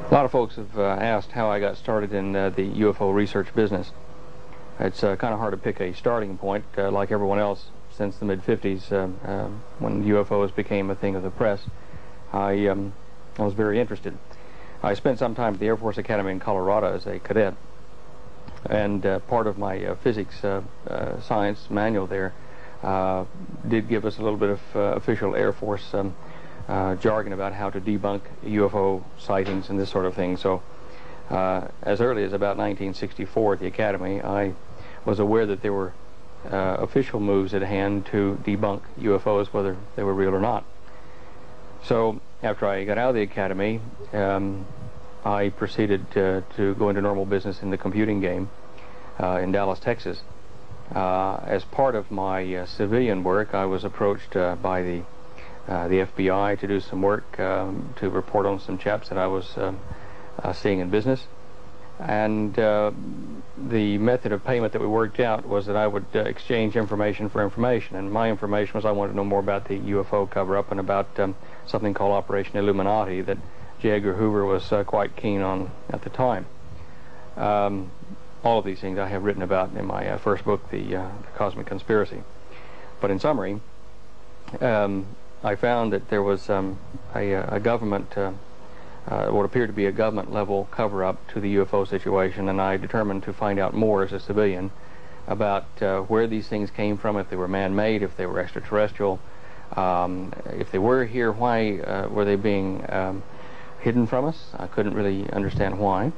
A lot of folks have asked how I got started in the UFO research business. It's kind of hard to pick a starting point, like everyone else, since the mid-50s, when UFOs became a thing of the press. I was very interested. I spent some time at the Air Force Academy in Colorado as a cadet, and part of my physics science manual there did give us a little bit of official Air Force jargon about how to debunk UFO sightings and this sort of thing. So as early as about 1964 at the Academy, I was aware that there were official moves at hand to debunk UFOs, whether they were real or not. So after I got out of the Academy, I proceeded to go into normal business in the computing game in Dallas, Texas. As part of my civilian work, I was approached by the FBI to do some work to report on some chaps that I was seeing in business. And the method of payment that we worked out was that I would exchange information for information. And my information was I wanted to know more about the UFO cover-up and about something called Operation Illuminati that J. Edgar Hoover was quite keen on at the time. All of these things I have written about in my first book, The Cosmic Conspiracy. But in summary, I found that there was a government, what appeared to be a government-level cover-up to the UFO situation, and I determined to find out more as a civilian about where these things came from, if they were man-made, if they were extraterrestrial, if they were here, why were they being hidden from us? I couldn't really understand why.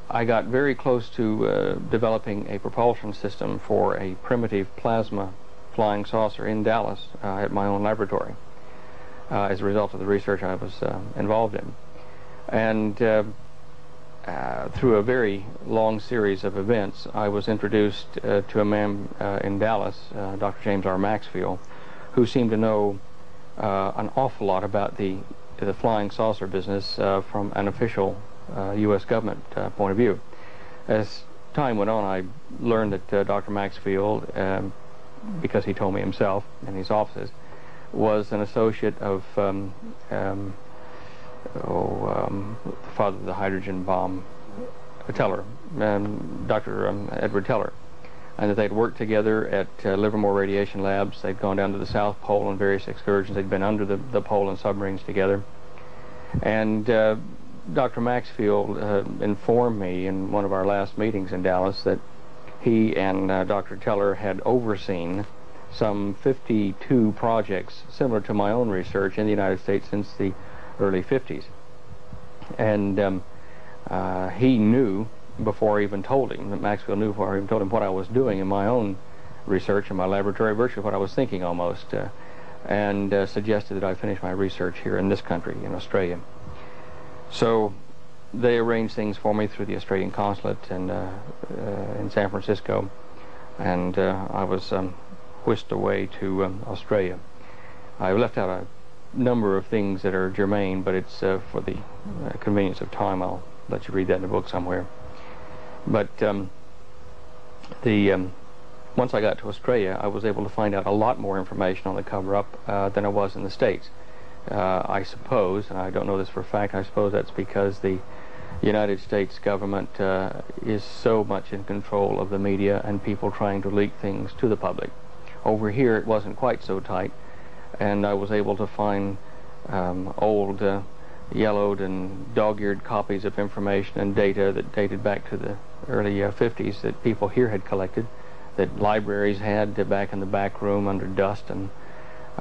I got very close to developing a propulsion system for a primitive plasma flying saucer in Dallas at my own laboratory as a result of the research I was involved in. And through a very long series of events, I was introduced to a man in Dallas, Dr. James R. Maxfield, who seemed to know an awful lot about the flying saucer business from an official U.S. government point of view. As time went on, I learned that Dr. Maxfield, because he told me himself in his offices, was an associate of the father of the hydrogen bomb, Teller, Dr. Edward Teller, and that they'd worked together at Livermore Radiation Labs. They'd gone down to the South Pole on various excursions. They'd been under the pole in submarines together. And Dr. Maxfield informed me in one of our last meetings in Dallas that he and Dr. Teller had overseen some 52 projects similar to my own research in the United States since the early 50s. And he knew, before I even told him, that Maxfield knew before I even told him what I was doing in my own research in my laboratory, virtually what I was thinking almost, and suggested that I finish my research here in this country, in Australia. So they arranged things for me through the Australian consulate and in San Francisco, and I was whisked away to Australia. I left out a number of things that are germane, but it's for the convenience of time. I'll let you read that in the book somewhere. But once I got to Australia, I was able to find out a lot more information on the cover-up than I was in the States. I suppose, and I don't know this for a fact, I suppose that's because the United States government is so much in control of the media and people trying to leak things to the public. Over here it wasn't quite so tight, and I was able to find old yellowed and dog-eared copies of information and data that dated back to the early 50s that people here had collected, that libraries had back in the back room under dust. And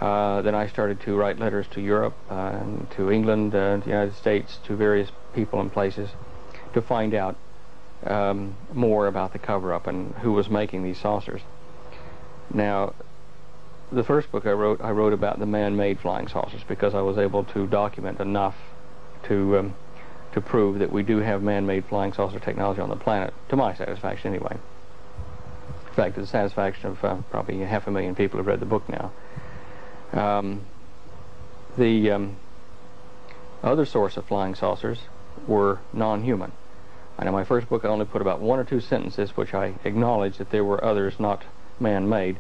then I started to write letters to Europe, and to England, to the United States, to various people and places to find out more about the cover-up and who was making these saucers. Now, the first book I wrote about the man-made flying saucers because I was able to document enough to prove that we do have man-made flying saucer technology on the planet, to my satisfaction anyway. In fact, to the satisfaction of probably 500,000 people who've read the book now. The other source of flying saucers were non-human. And in my first book I only put about 1 or 2 sentences which I acknowledged that there were others not man-made,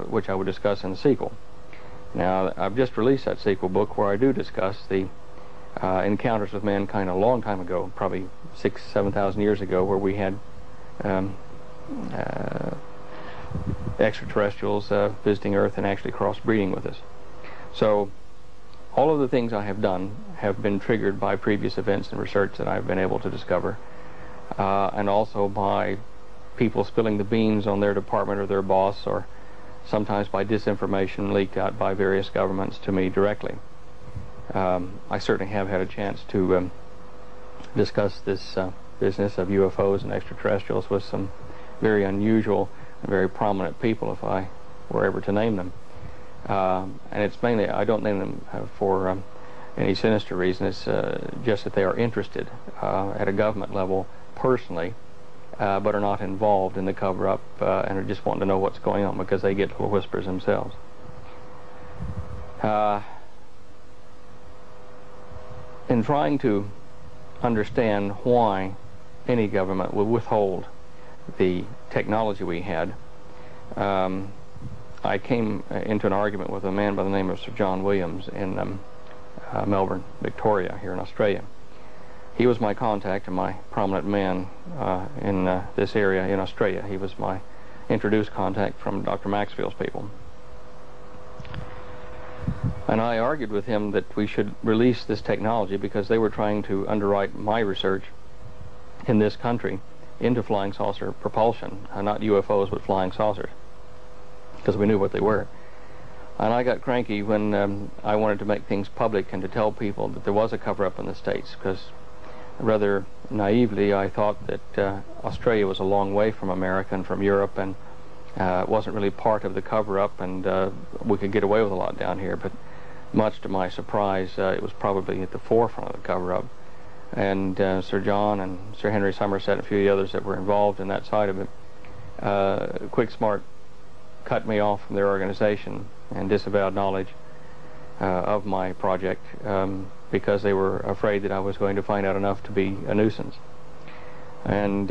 which I would discuss in the sequel. Now, I've just released that sequel book where I do discuss the encounters with mankind a long time ago, probably 7,000 years ago, where we had extraterrestrials visiting Earth and actually crossbreeding with us. So all of the things I have done have been triggered by previous events and research that I've been able to discover, and also by people spilling the beans on their department or their boss, or sometimes by disinformation leaked out by various governments to me directly. I certainly have had a chance to discuss this business of UFOs and extraterrestrials with some very unusual and very prominent people, if I were ever to name them. And it's mainly, I don't name them for any sinister reason. It's just that they are interested at a government level personally, but are not involved in the cover-up and are just wanting to know what's going on because they get little whispers themselves. In trying to understand why any government would withhold the technology we had, I came into an argument with a man by the name of Sir John Williams in Melbourne, Victoria, here in Australia. He was my contact and my prominent man in this area in Australia. He was my introduced contact from Dr. Maxfield's people. And I argued with him that we should release this technology because they were trying to underwrite my research in this country into flying saucer propulsion, not UFOs but flying saucers, because we knew what they were. And I got cranky when I wanted to make things public and to tell people that there was a cover-up in the States, because rather naively I thought that Australia was a long way from America and from Europe, and it wasn't really part of the cover-up, and we could get away with a lot down here. But much to my surprise, it was probably at the forefront of the cover-up. And Sir John and Sir Henry Somerset and a few of the others that were involved in that side of it, Quick Smart cut me off from their organization and disavowed knowledge of my project because they were afraid that I was going to find out enough to be a nuisance. And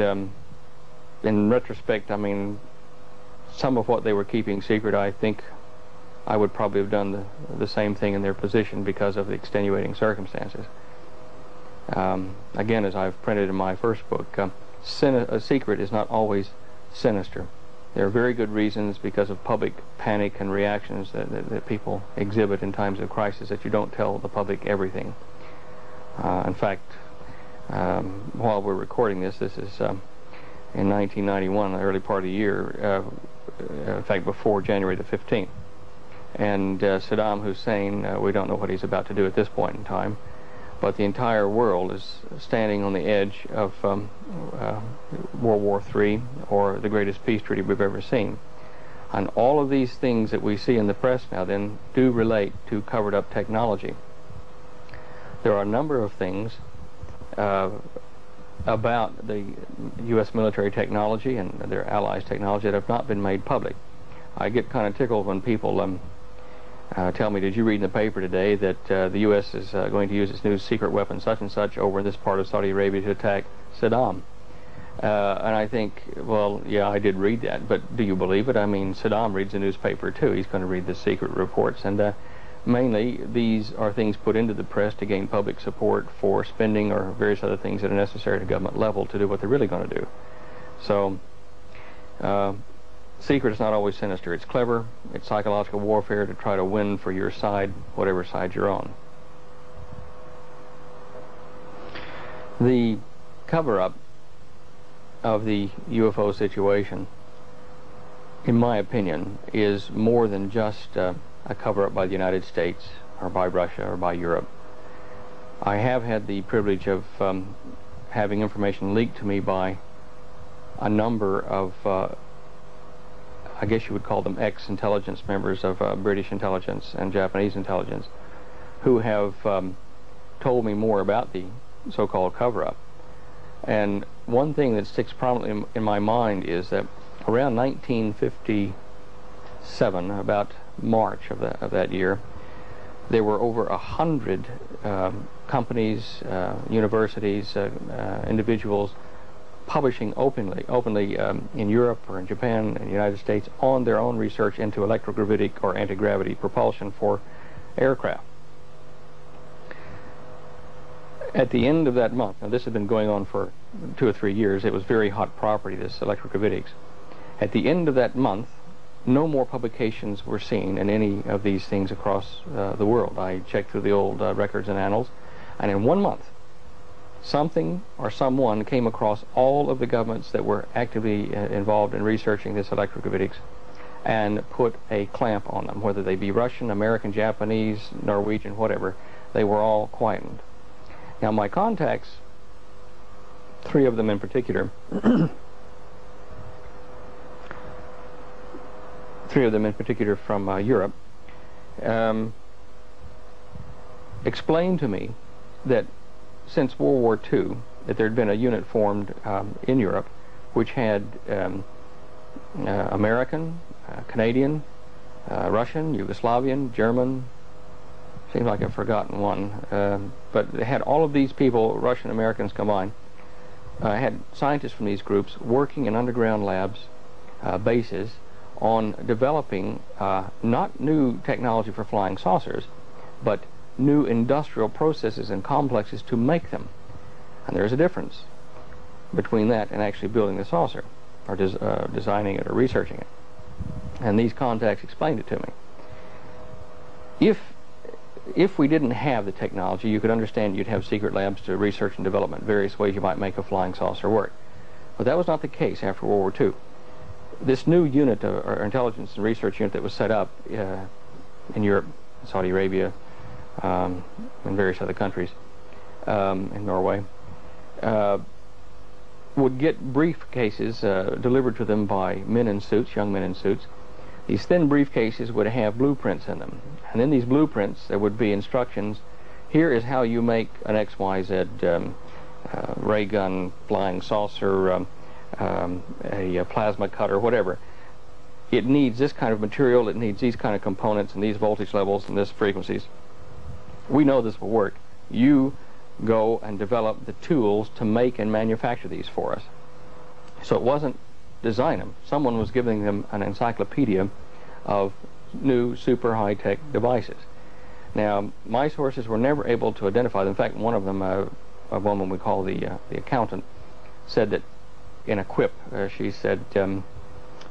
in retrospect, I mean, some of what they were keeping secret, I think I would probably have done the same thing in their position because of the extenuating circumstances. Again, as I've printed in my first book, a secret is not always sinister. There are very good reasons, because of public panic and reactions that people exhibit in times of crisis, that you don't tell the public everything. In fact, while we're recording this, this is in 1991, the early part of the year, in fact before January the 15th. And Saddam Hussein, we don't know what he's about to do at this point in time, but the entire world is standing on the edge of World War III, or the greatest peace treaty we've ever seen. And all of these things that we see in the press now then do relate to covered up technology. There are a number of things about the U.S. military technology and their allies' technology that have not been made public. I get kind of tickled when people tell me, did you read in the paper today that the U.S. is going to use its new secret weapon such and such over in this part of Saudi Arabia to attack Saddam? And I think, well, yeah, I did read that, but do you believe it? I mean, Saddam reads the newspaper too. He's going to read the secret reports, and mainly these are things put into the press to gain public support for spending or various other things that are necessary at a government level to do what they're really going to do. So secret is not always sinister. It's clever. It's psychological warfare to try to win for your side, whatever side you're on. The cover-up of the UFO situation, in my opinion, is more than just a cover-up by the United States or by Russia or by Europe. I have had the privilege of having information leaked to me by a number of I guess you would call them ex-intelligence members of British intelligence and Japanese intelligence, who have told me more about the so-called cover-up. And one thing that sticks prominently in my mind is that around 1957, about March of that year, there were over 100 companies, universities, individuals publishing openly in Europe or in Japan and the United States on their own research into electrogravitic or anti-gravity propulsion for aircraft. At the end of that month, now this had been going on for 2 or 3 years, it was very hot property, this electrogravitics. At the end of that month, no more publications were seen in any of these things across the world. I checked through the old records and annals, and in 1 month, something or someone came across all of the governments that were actively involved in researching this electrogravitics and put a clamp on them, whether they be Russian, American, Japanese, Norwegian, whatever. They were all quietened. Now my contacts, 3 of them in particular, 3 of them in particular from Europe, explained to me that since World War II, that there had been a unit formed in Europe which had American, Canadian, Russian, Yugoslavian, German, seems like I've forgotten one, but it had all of these people, Russian Americans combined, had scientists from these groups working in underground labs, bases, on developing not new technology for flying saucers, but new industrial processes and complexes to make them. And there's a difference between that and actually building the saucer, or designing it or researching it. And these contacts explained it to me. If we didn't have the technology, you could understand you'd have secret labs to research and development, various ways you might make a flying saucer work. But that was not the case after World War II. This new unit, or intelligence and research unit that was set up in Europe, Saudi Arabia, and various other countries, in Norway, would get briefcases delivered to them by men in suits, young men in suits. These thin briefcases would have blueprints in them, and in these blueprints there would be instructions. Here is how you make an XYZ ray gun, flying saucer, a plasma cutter, whatever. It needs this kind of material, it needs these kind of components and these voltage levels and this frequencies. We know this will work. You go and develop the tools to make and manufacture these for us. So it wasn't design them. Someone was giving them an encyclopedia of new super high-tech devices. Now, my sources were never able to identify them. In fact, one of them, a woman we call the accountant, said that in a quip, she said,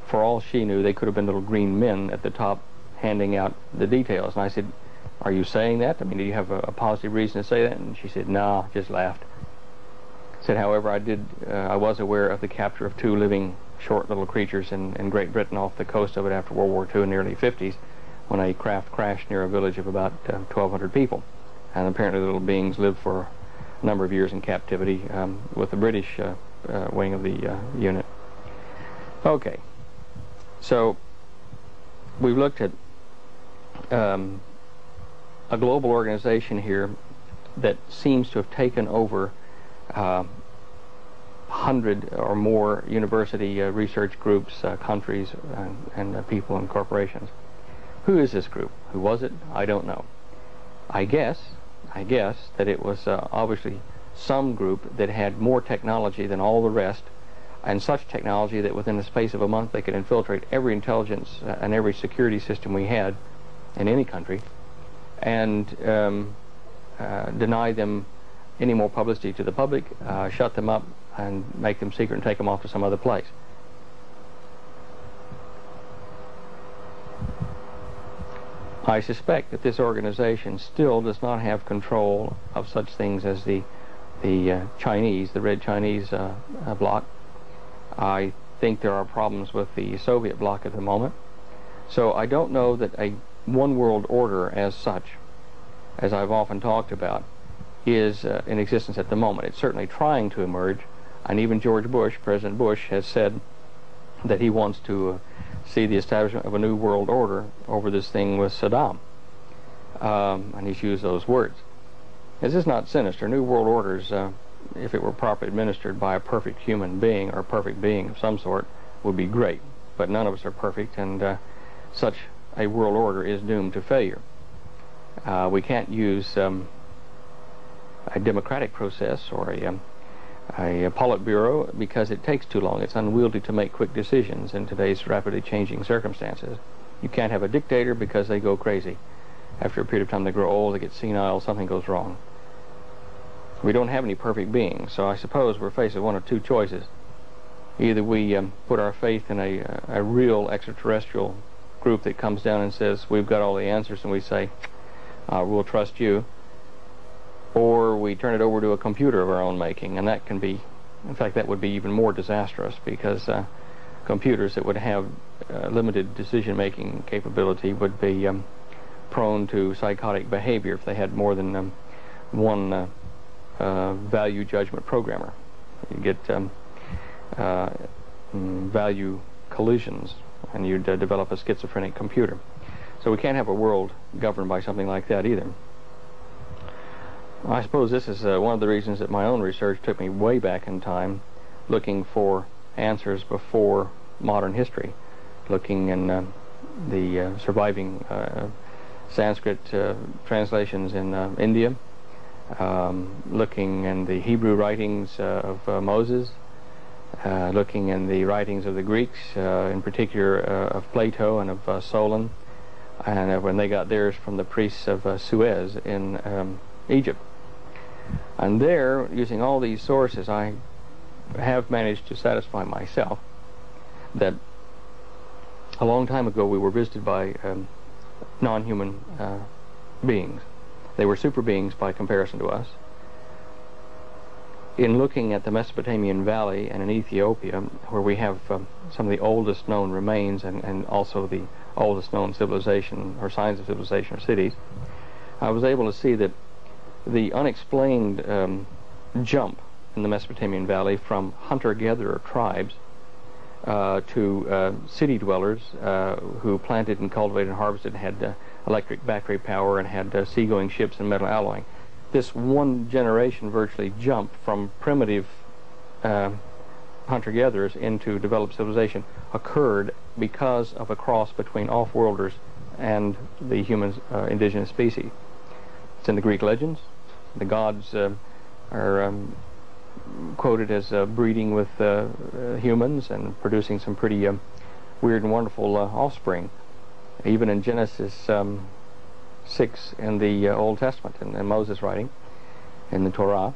for all she knew, they could have been little green men at the top handing out the details. And I said, are you saying that? I mean, do you have a positive reason to say that? And she said, no, just laughed. Said, however, I was aware of the capture of 2 living short little creatures in Great Britain off the coast of it after World War II in the early 50s, when a craft crashed near a village of about 1,200 people. And apparently the little beings lived for a number of years in captivity with the British wing of the unit. Okay, so we've looked at a global organization here that seems to have taken over 100 or more university research groups, countries, and people and corporations. Who is this group? Who was it? I don't know. I guess that it was obviously some group that had more technology than all the rest, and such technology that within the space of a month they could infiltrate every intelligence and every security system we had in any country, and deny them any more publicity to the public, shut them up, and make them secret and take them off to some other place. I suspect that this organization still does not have control of such things as the Chinese, the Red Chinese bloc. I think there are problems with the Soviet bloc at the moment. So I don't know that a one world order as such, as I've often talked about, is in existence at the moment. It's certainly trying to emerge, and even George Bush, President Bush, has said that he wants to see the establishment of a new world order over this thing with Saddam. And he's used those words. This is not sinister. New world orders, if it were properly administered by a perfect human being or a perfect being of some sort, would be great. But none of us are perfect, and such a world order is doomed to failure. We can't use a democratic process or a Politburo because it takes too long. It's unwieldy to make quick decisions in today's rapidly changing circumstances. You can't have a dictator because they go crazy. After a period of time they grow old, they get senile, something goes wrong. We don't have any perfect beings, so I suppose we're faced with one of two choices. Either we put our faith in a real extraterrestrial group that comes down and says, we've got all the answers, and we say, we'll trust you, or we turn it over to a computer of our own making, and that can be, in fact, that would be even more disastrous, because computers that would have limited decision-making capability would be prone to psychotic behavior if they had more than one value judgment programmer. You get value collisions, and you'd develop a schizophrenic computer. So we can't have a world governed by something like that either. I suppose this is one of the reasons that my own research took me way back in time, looking for answers before modern history, looking in the surviving Sanskrit translations in India, looking in the Hebrew writings of Moses, looking in the writings of the Greeks, in particular of Plato and of Solon, and when they got theirs from the priests of Suez in Egypt. And there, using all these sources, I have managed to satisfy myself that a long time ago we were visited by non-human beings. They were super beings by comparison to us. In looking at the Mesopotamian Valley and in Ethiopia, where we have some of the oldest known remains and also the oldest known civilization or signs of civilization or cities, I was able to see that the unexplained jump in the Mesopotamian Valley from hunter-gatherer tribes to city dwellers who planted and cultivated and harvested and had electric battery power and had seagoing ships and metal alloying. This one generation virtually jumped from primitive hunter-gatherers into developed civilization occurred because of a cross between off-worlders and the human indigenous species. It's in the Greek legends. The gods are quoted as breeding with humans and producing some pretty weird and wonderful offspring. Even in Genesis 6 in the Old Testament, in Moses' writing, in the Torah,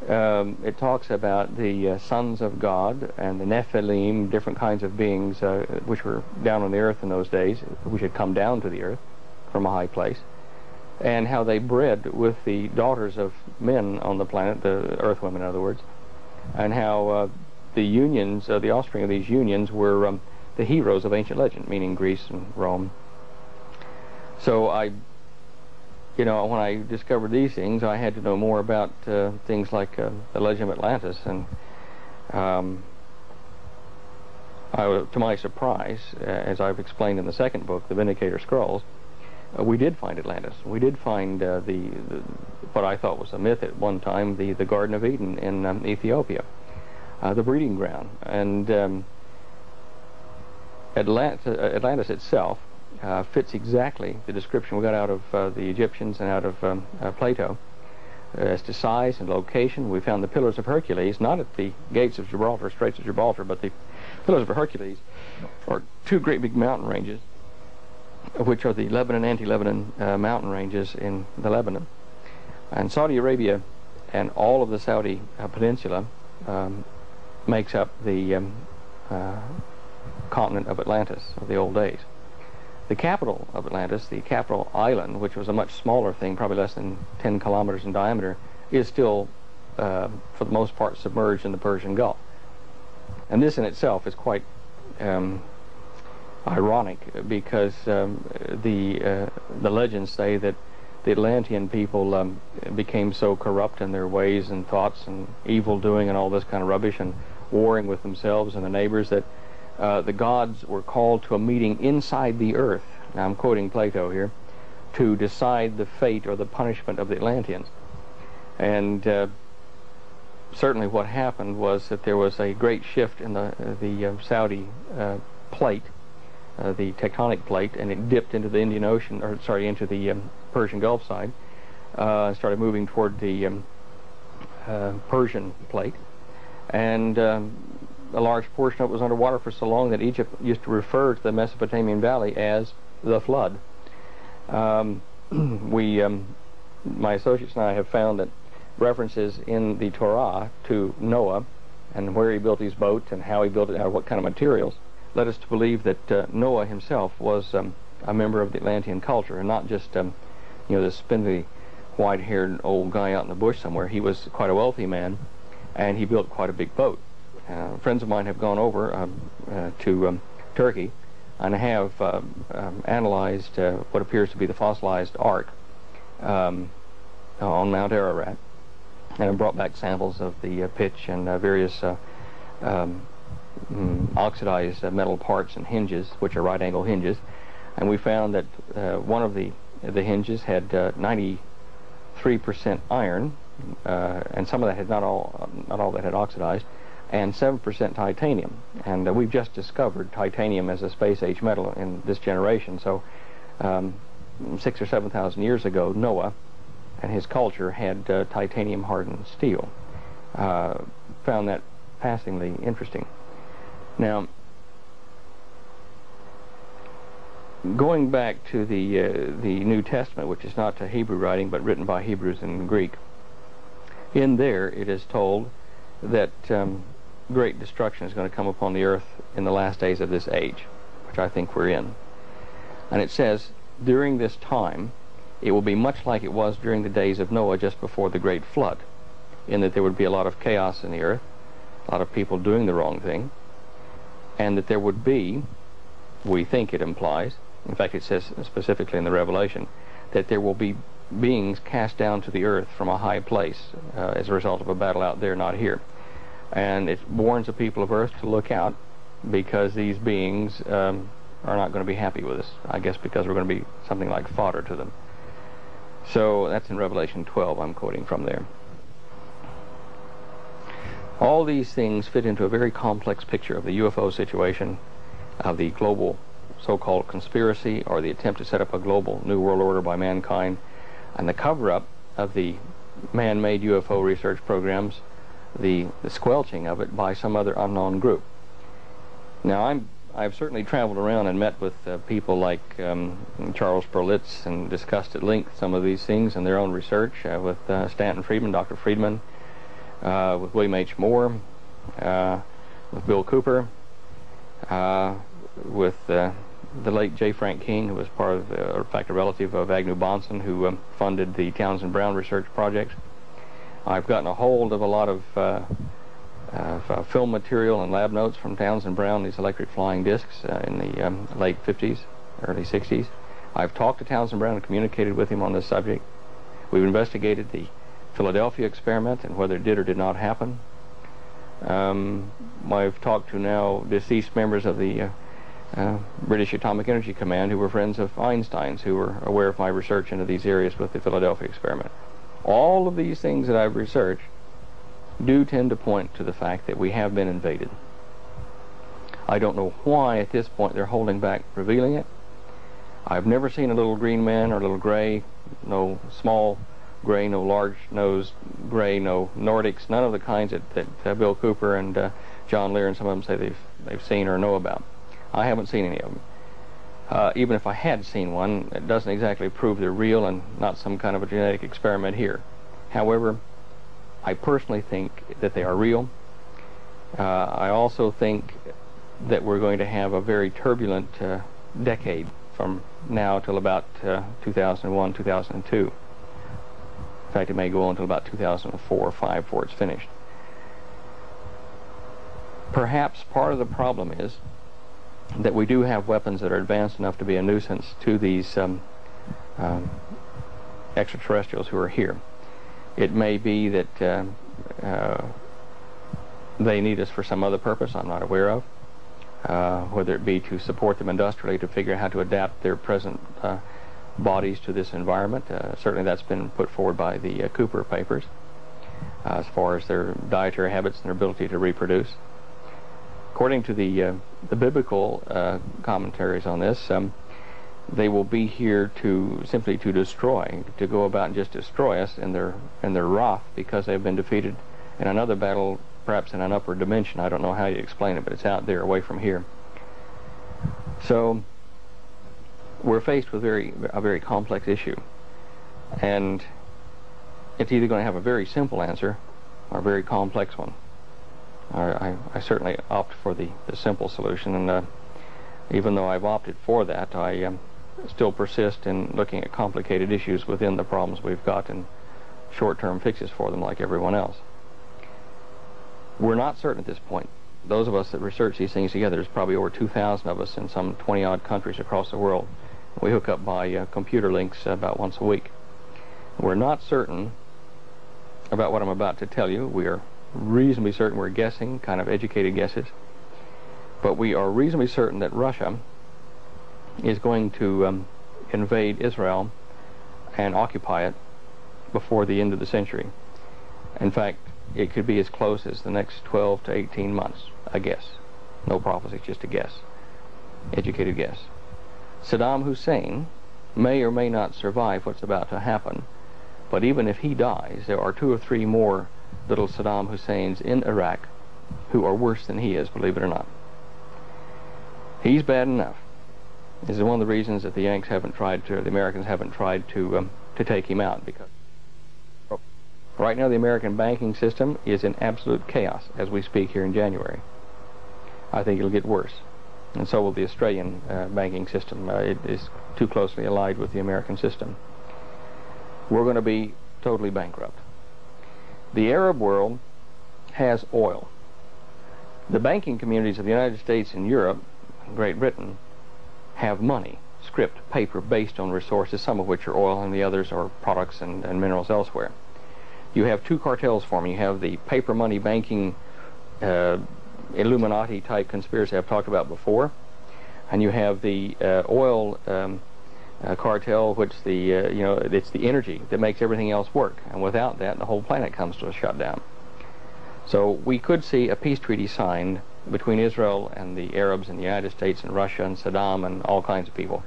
it talks about the sons of God and the Nephilim, different kinds of beings which were down on the earth in those days, which had come down to the earth from a high place, and how they bred with the daughters of men on the planet, the earth women in other words, and how the unions, the offspring of these unions were the heroes of ancient legend, meaning Greece and Rome. So when I discovered these things, I had to know more about things like the legend of Atlantis, and to my surprise, as I've explained in the second book, The Vindicator Scrolls, we did find Atlantis. We did find what I thought was a myth at one time, the Garden of Eden in Ethiopia, the breeding ground. And Atlantis itself fits exactly the description we got out of the Egyptians and out of Plato. As to size and location, we found the Pillars of Hercules, not at the gates of Gibraltar, Straits of Gibraltar, but the Pillars of Hercules are two great big mountain ranges, which are the Lebanon, anti-Lebanon mountain ranges in the Lebanon. And Saudi Arabia and all of the Saudi peninsula makes up the continent of Atlantis of the old days. The capital of Atlantis, the capital island, which was a much smaller thing, probably less than 10 kilometers in diameter, is still, for the most part, submerged in the Persian Gulf. And this in itself is quite ironic, because the legends say that the Atlantean people became so corrupt in their ways and thoughts and evil doing and all this kind of rubbish and warring with themselves and the neighbors that the gods were called to a meeting inside the earth, now I'm quoting Plato here, to decide the fate or the punishment of the Atlanteans. And certainly what happened was that there was a great shift in the Saudi plate, the tectonic plate, and it dipped into the Indian Ocean, or sorry, into the Persian Gulf side, started moving toward the Persian plate, and a large portion of it was underwater for so long that Egypt used to refer to the Mesopotamian Valley as the flood. My associates and I have found that references in the Torah to Noah and where he built his boat and how he built it out of what kind of materials led us to believe that Noah himself was a member of the Atlantean culture, and not just this spindly white-haired old guy out in the bush somewhere. He was quite a wealthy man, and he built quite a big boat. Friends of mine have gone over to Turkey and have analyzed what appears to be the fossilized ark on Mount Ararat, and have brought back samples of the pitch and various oxidized metal parts and hinges, which are right-angle hinges, and we found that one of the hinges had 93% iron, and some of that had not all that had oxidized, and 7% titanium. And we've just discovered titanium as a space-age metal in this generation. So 6,000 or 7,000 years ago, Noah and his culture had titanium-hardened steel. Found that passingly interesting. Now, going back to the New Testament, which is not a Hebrew writing but written by Hebrews in Greek, in there it is told that great destruction is going to come upon the earth in the last days of this age, which I think we're in. And it says, during this time, it will be much like it was during the days of Noah just before the great flood, in that there would be a lot of chaos in the earth, a lot of people doing the wrong thing, and that there would be, we think it implies, in fact it says specifically in the Revelation, that there will be beings cast down to the earth from a high place as a result of a battle out there, not here. And it warns the people of earth to look out, because these beings are not going to be happy with us, I guess because we're going to be something like fodder to them. So that's in Revelation 12, I'm quoting from there. All these things fit into a very complex picture of the UFO situation, of the global so-called conspiracy, or the attempt to set up a global new world order by mankind, and the cover-up of the man-made UFO research programs, the squelching of it by some other unknown group. Now, I've certainly traveled around and met with people like Charles Perlitz, and discussed at length some of these things in their own research with Stanton Friedman, Dr. Friedman, with William H. Moore, with Bill Cooper, with the late J. Frank King, who was part of, in fact, a relative of Agnew Bonson, who funded the Townsend Brown research projects. I've gotten a hold of a lot of film material and lab notes from Townsend Brown, these electric flying discs in the late 50s, early 60s. I've talked to Townsend Brown and communicated with him on this subject. We've investigated the Philadelphia experiment and whether it did or did not happen. I've talked to now deceased members of the British Atomic Energy Command who were friends of Einstein's, who were aware of my research into these areas with the Philadelphia experiment. All of these things that I've researched do tend to point to the fact that we have been invaded. I don't know why at this point they're holding back revealing it. I've never seen a little green man or a little gray, no small gray, no large-nosed gray, no Nordics, none of the kinds that Bill Cooper and John Lear and some of them say they've seen or know about. I haven't seen any of them. Even if I had seen one, it doesn't exactly prove they're real and not some kind of a genetic experiment here. However, I personally think that they are real. I also think that we're going to have a very turbulent decade from now till about 2001, 2002. In fact, it may go on until about 2004 or 5 before it's finished. Perhaps part of the problem is that we do have weapons that are advanced enough to be a nuisance to these extraterrestrials who are here. It may be that they need us for some other purpose I'm not aware of, whether it be to support them industrially to figure out how to adapt their present bodies to this environment. Certainly that's been put forward by the Cooper papers as far as their dietary habits and their ability to reproduce. According to the biblical commentaries on this, they will be here to simply to destroy, to go about and just destroy us in their wrath because they've been defeated in another battle, perhaps in an upper dimension. I don't know how you explain it, but it's out there away from here. So we're faced with a very complex issue, and it's either going to have a very simple answer or a very complex one. I certainly opt for the simple solution, and even though I've opted for that, I still persist in looking at complicated issues within the problems we've got and short-term fixes for them like everyone else. We're not certain at this point. Those of us that research these things together, there's probably over 2,000 of us in some 20-odd countries across the world. We hook up by computer links about once a week. We're not certain about what I'm about to tell you. We are reasonably certain. We're guessing, kind of educated guesses. But we are reasonably certain that Russia is going to invade Israel and occupy it before the end of the century. In fact, it could be as close as the next 12 to 18 months, a guess. No prophecy, just a guess. Educated guess. Saddam Hussein may or may not survive what's about to happen, but even if he dies, there are 2 or 3 more little Saddam Husseins in Iraq who are worse than he is, believe it or not. He's bad enough. This is one of the reasons that the Yanks haven't tried to, the Americans haven't tried to take him out, because right now the American banking system is in absolute chaos as we speak here in January. I think it'll get worse, and so will the Australian banking system. It is too closely allied with the American system. We're going to be totally bankrupt. The Arab world has oil. The banking communities of the United States and Europe, Great Britain, have money, script, paper, based on resources, some of which are oil and the others are products and minerals elsewhere. You have 2 cartels forming. You have the paper money banking Illuminati type conspiracy I've talked about before, and you have the oil cartel, which it's the energy that makes everything else work, and without that the whole planet comes to a shutdown. So we could see a peace treaty signed between Israel and the Arabs and the United States and Russia and Saddam and all kinds of people.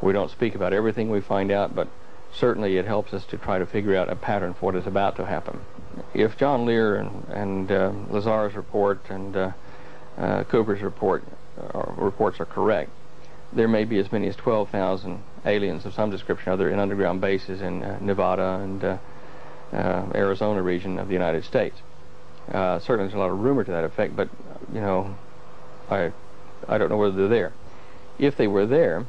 We don't speak about everything we find out, but certainly it helps us to try to figure out a pattern for what is about to happen. If John Lear and Lazar's report and Cooper's reports are correct, there may be as many as 12,000 aliens of some description or other in underground bases in Nevada and Arizona region of the United States. Certainly there's a lot of rumor to that effect, but you know, I don't know whether they're there. If they were there,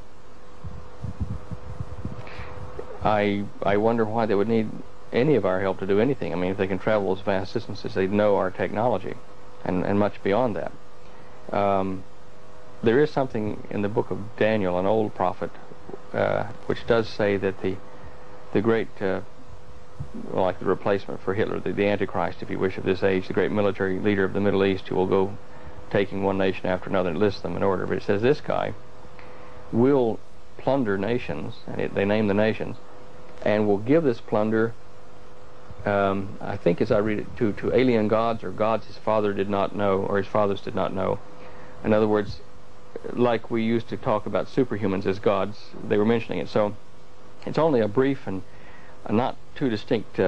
I wonder why they would need any of our help to do anything. I mean, if they can travel as vast distances, they'd know our technology and much beyond that. There is something in the book of Daniel, an old prophet, which does say that the great like the replacement for Hitler, the Antichrist, if you wish, of this age, the great military leader of the Middle East, who will go taking one nation after another and list them in order. But it says this guy will plunder nations, and they name the nations, and will give this plunder, I think as I read it, to alien gods, or gods his father did not know, or his fathers did not know. In other words, like we used to talk about superhumans as gods, they were mentioning it. So it's only a brief and a not too distinct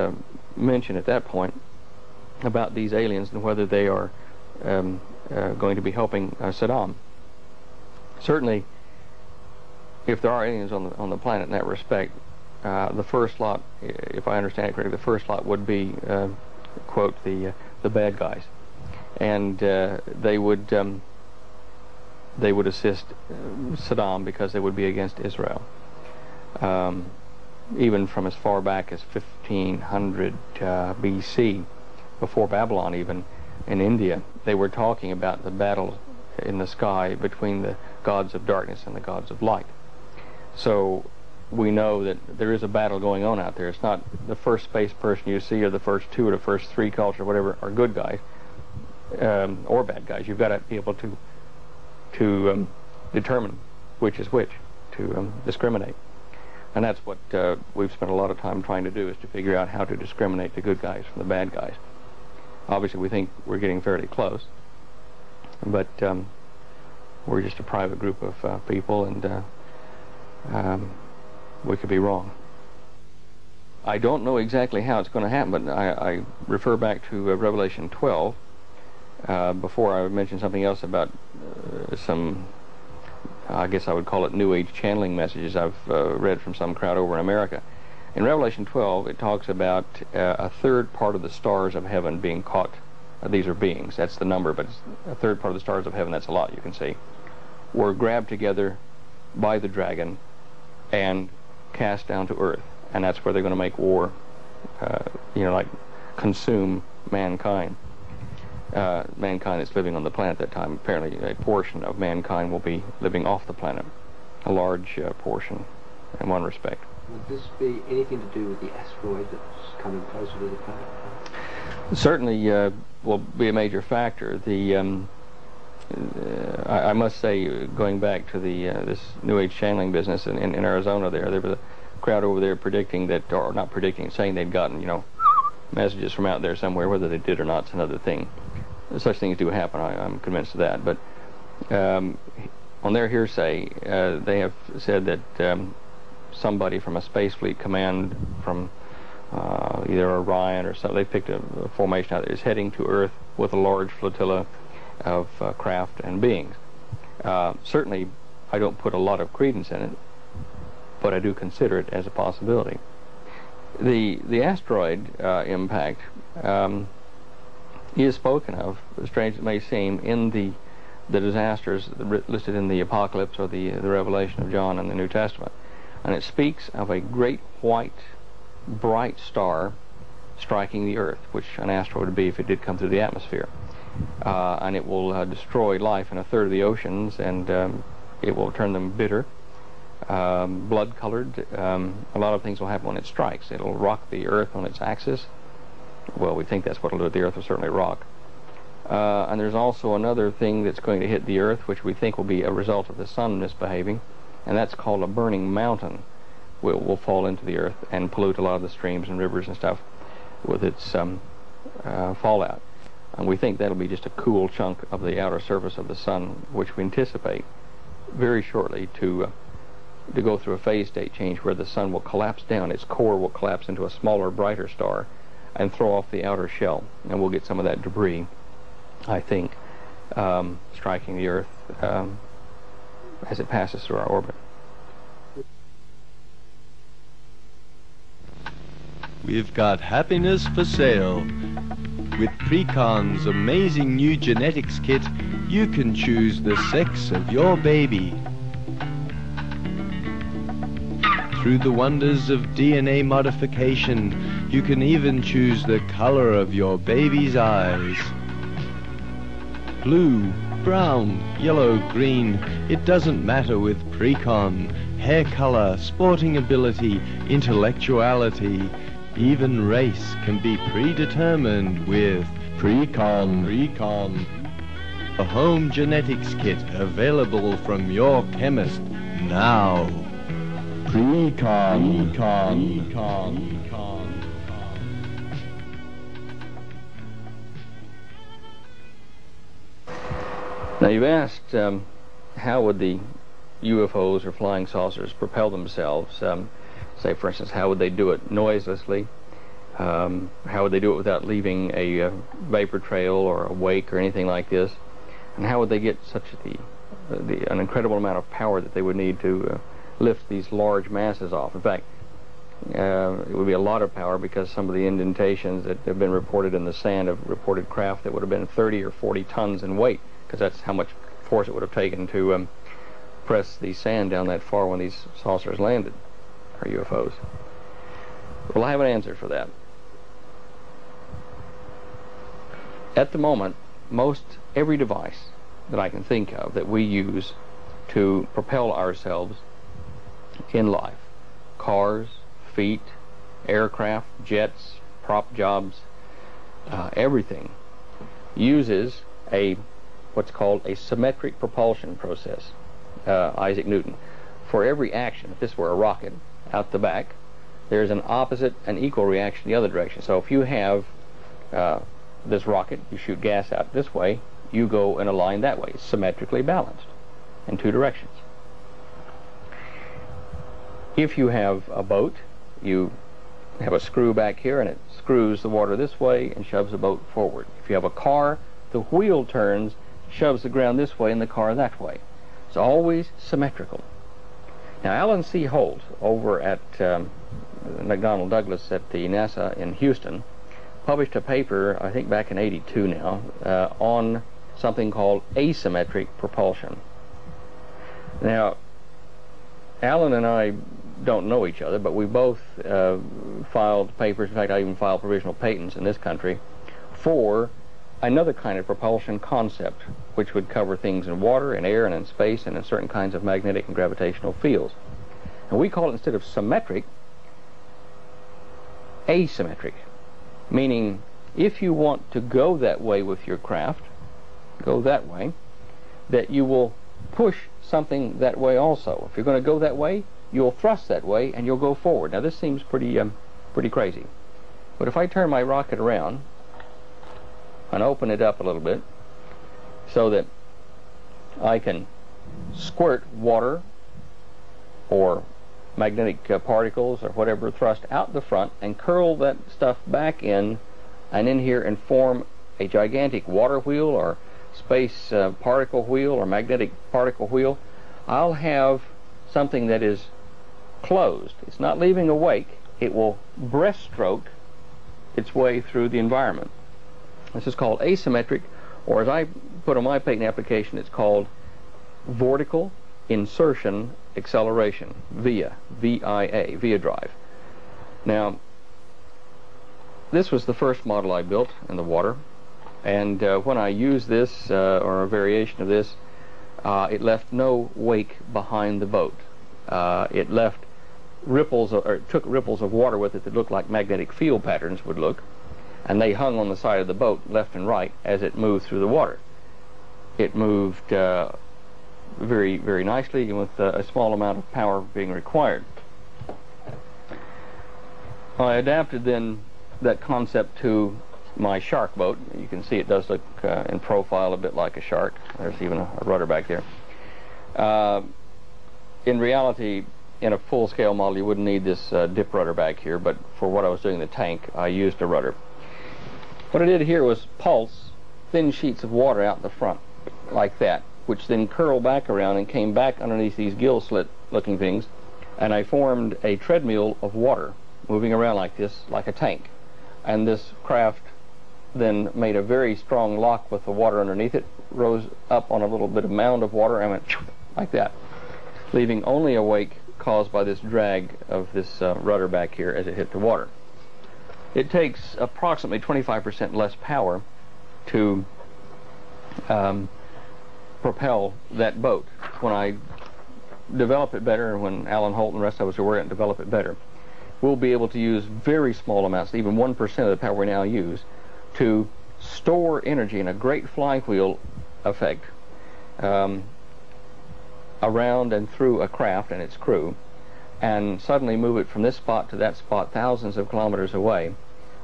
mention at that point about these aliens and whether they are going to be helping Saddam. Certainly, if there are aliens on the planet in that respect, the first lot, if I understand it correctly, the first lot would be, quote, the bad guys, and they would assist Saddam because they would be against Israel. Even from as far back as 1500 BC, before Babylon even, in India, they were talking about the battle in the sky between the gods of darkness and the gods of light. So we know that there is a battle going on out there. It's not the first space person you see or the first 2 or the first 3 culture, whatever, are good guys or bad guys. You've got to be able to determine which is which, to discriminate. And that's what we've spent a lot of time trying to do, is to figure out how to discriminate the good guys from the bad guys. Obviously, we think we're getting fairly close, but we're just a private group of people, and we could be wrong. I don't know exactly how it's going to happen, but I refer back to Revelation 12. Before I mentioned something else about some, I guess I would call it New Age channeling messages I've read from some crowd over in America. In Revelation 12, it talks about a third part of the stars of heaven being caught. These are beings, that's the number, but it's a third part of the stars of heaven, that's a lot, you can see, were grabbed together by the dragon and cast down to earth. And that's where they're going to make war, like consume mankind. Mankind that's living on the planet at that time. Apparently a portion of mankind will be living off the planet, a large portion in one respect. Would this be anything to do with the asteroid that's coming closer to the planet? Certainly will be a major factor. I must say, going back to this New Age channeling business in Arizona, there was a crowd over there predicting that, or not predicting, saying they'd gotten, messages from out there somewhere. Whether they did or not is another thing. Such things do happen, I'm convinced of that. But on their hearsay, they have said that somebody from a space fleet command from either Orion or something, they picked a formation out that is heading to Earth with a large flotilla of craft and beings. Certainly, I don't put a lot of credence in it, but I do consider it as a possibility. The asteroid impact is spoken of, strange as it may seem, in the disasters listed in the Apocalypse or the Revelation of John in the New Testament. And it speaks of a great white, bright star striking the Earth, which an asteroid would be if it did come through the atmosphere. And it will destroy life in a third of the oceans, and it will turn them bitter, blood-colored. A lot of things will happen when it strikes. It'll rock the Earth on its axis. Well, we think that's what it'll do. The Earth will certainly rock. And there's also another thing that's going to hit the Earth, which we think will be a result of the sun misbehaving, and that's called a burning mountain. Will fall into the Earth and pollute a lot of the streams and rivers and stuff with its fallout. And we think that'll be just a cool chunk of the outer surface of the sun, which we anticipate very shortly to go through a phase state change where the sun will collapse down. Its core will collapse into a smaller, brighter star and throw off the outer shell. And we'll get some of that debris, I think, striking the Earth as it passes through our orbit. We've got happiness for sale. With Precon's amazing new genetics kit, you can choose the sex of your baby. Through the wonders of DNA modification, you can even choose the color of your baby's eyes. Blue, brown, yellow, green, it doesn't matter with Precon. Hair color, sporting ability, intellectuality, even race can be predetermined with Precon. A home genetics kit available from your chemist now. Precon. Now you've asked how would the UFOs or flying saucers propel themselves? Say, for instance, how would they do it noiselessly? How would they do it without leaving a vapor trail or a wake or anything like this? And how would they get such an incredible amount of power that they would need to lift these large masses off? In fact, it would be a lot of power, because some of the indentations that have been reported in the sand have reported craft that would have been 30 or 40 tons in weight, because that's how much force it would have taken to press the sand down that far when these saucers landed, or UFOs. Well, I have an answer for that. At the moment, every device that I can think of that we use to propel ourselves in life, cars, feet, aircraft, jets, prop jobs, everything uses what's called a symmetric propulsion process. Isaac Newton. For every action, if this were a rocket out the back, there's an opposite and equal reaction the other direction. So if you have this rocket, you shoot gas out this way, you go in a line that way. It's symmetrically balanced in two directions. If you have a boat, you have a screw back here, and it screws the water this way and shoves the boat forward. If you have a car, the wheel turns, shoves the ground this way and the car that way. It's always symmetrical. Now, Alan C. Holt over at McDonnell Douglas at the NASA in Houston published a paper, I think back in '82 now, on something called asymmetric propulsion. Now, Alan and I don't know each other, but we both filed papers. In fact, I even filed provisional patents in this country for another kind of propulsion concept, which would cover things in water, in air, and in space, and in certain kinds of magnetic and gravitational fields. And we call it, instead of symmetric, asymmetric, meaning if you want to go that way with your craft, go that way, that you will push something that way also. If you're going to go that way, you'll thrust that way and you'll go forward. Now, this seems pretty crazy, but if I turn my rocket around and open it up a little bit so that I can squirt water or magnetic particles or whatever thrust out the front and curl that stuff back in and in here and form a gigantic water wheel or space particle wheel or magnetic particle wheel, I'll have something that is closed. It's not leaving a wake. It will breaststroke its way through the environment. This is called asymmetric, or as I put on my patent application, it's called vortical insertion acceleration, VIA, V-I-A, VIA drive. Now, this was the first model I built in the water, and when I used this, or a variation of this, it left no wake behind the boat. It left ripples, or it took ripples of water with it that looked like magnetic field patterns would look, and they hung on the side of the boat, left and right, as it moved through the water. It moved very, very nicely, and with a small amount of power being required. I adapted then that concept to my shark boat. You can see it does look in profile a bit like a shark. There's even a rudder back there. In reality, in a full-scale model, you wouldn't need this dip rudder back here, but for what I was doing in the tank, I used a rudder. What I did here was pulse thin sheets of water out the front, like that, which then curled back around and came back underneath these gill slit looking things, and I formed a treadmill of water moving around like this, like a tank. And this craft then made a very strong lock with the water underneath it, rose up on a little bit of mound of water, and went like that, leaving only a wake caused by this drag of this rudder back here as it hit the water. It takes approximately 25% less power to propel that boat. When I develop it better, and when Alan Holt and the rest of us are working to develop it better, we'll be able to use very small amounts, even 1% of the power we now use, to store energy in a great flywheel effect around and through a craft and its crew, and suddenly move it from this spot to that spot thousands of kilometers away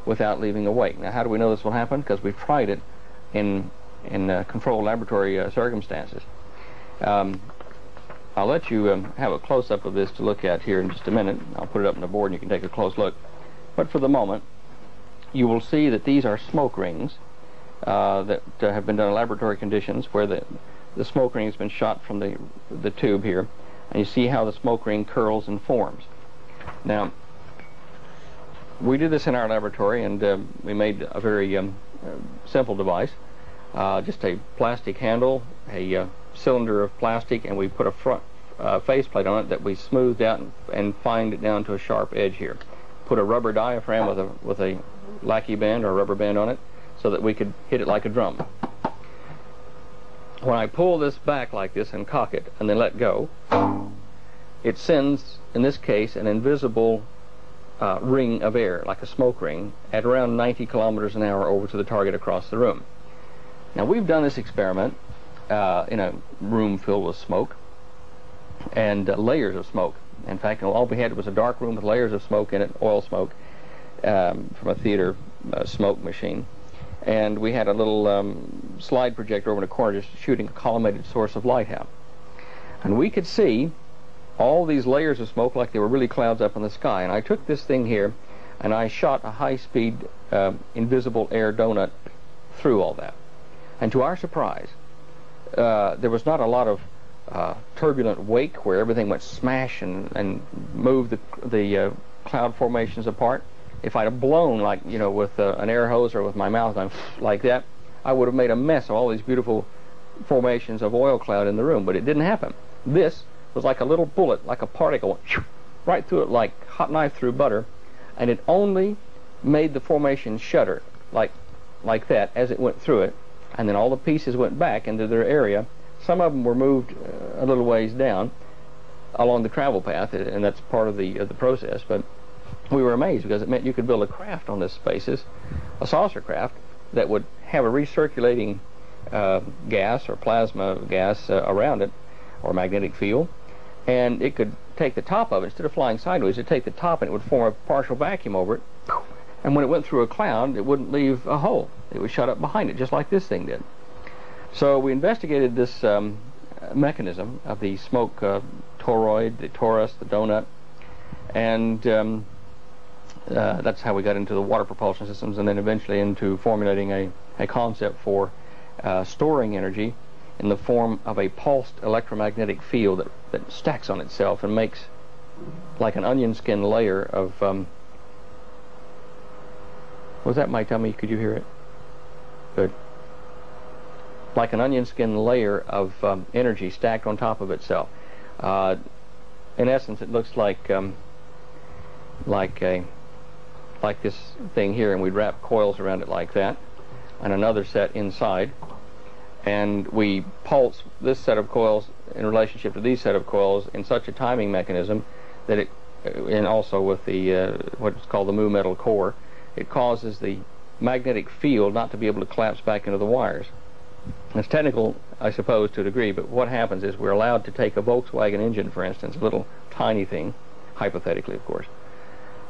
without leaving a wake. Now, how do we know this will happen? Because we've tried it in controlled laboratory circumstances. I'll let you have a close-up of this to look at here in just a minute. I'll put it up on the board and you can take a close look. But for the moment, you will see that these are smoke rings that have been done in laboratory conditions, where the smoke ring has been shot from the tube here, and you see how the smoke ring curls and forms. Now, we did this in our laboratory, and we made a very simple device, just a plastic handle, a cylinder of plastic, and we put a front faceplate on it that we smoothed out and fined it down to a sharp edge here. Put a rubber diaphragm with a lackey band or a rubber band on it so that we could hit it like a drum. When I pull this back like this and cock it and then let go, it sends, in this case, an invisible ring of air, like a smoke ring, at around 90 kilometers an hour over to the target across the room. Now, we've done this experiment in a room filled with smoke and layers of smoke. In fact, all we had was a dark room with layers of smoke in it, oil smoke, from a theater smoke machine. And we had a little slide projector over in a corner just shooting a collimated source of light out. And we could see all these layers of smoke like they were really clouds up in the sky. And I took this thing here and I shot a high-speed invisible air donut through all that. And to our surprise, there was not a lot of turbulent wake where everything went smash and moved the cloud formations apart. If I'd have blown, like, you know, with an air hose or with my mouth going like that, I would have made a mess of all these beautiful formations of oil cloud in the room, but it didn't happen. This was like a little bullet, like a particle, went right through it like hot knife through butter, and it only made the formation shudder like that as it went through it, and then all the pieces went back into their area. Some of them were moved a little ways down along the travel path, and that's part of the process, but we were amazed because it meant you could build a craft on this basis, a saucer craft, that would have a recirculating gas or plasma gas around it, or magnetic field, and it could take the top of it, instead of flying sideways, it'd take the top and it would form a partial vacuum over it, and when it went through a cloud, it wouldn't leave a hole. It would shut up behind it, just like this thing did. So we investigated this mechanism of the smoke toroid, the torus, the donut, and that's how we got into the water propulsion systems, and then eventually into formulating a concept for storing energy in the form of a pulsed electromagnetic field that stacks on itself and makes like an onion skin layer of was that my tummy? Could you hear it? Good. Like an onion skin layer of energy stacked on top of itself. In essence, it looks like this thing here, and we'd wrap coils around it like that, and another set inside, and we pulse this set of coils in relationship to these set of coils in such a timing mechanism that it, and also with the what's called the mu metal core, it causes the magnetic field not to be able to collapse back into the wires. It's technical, I suppose, to a degree, but what happens is we're allowed to take a Volkswagen engine, for instance, a little tiny thing, hypothetically, of course,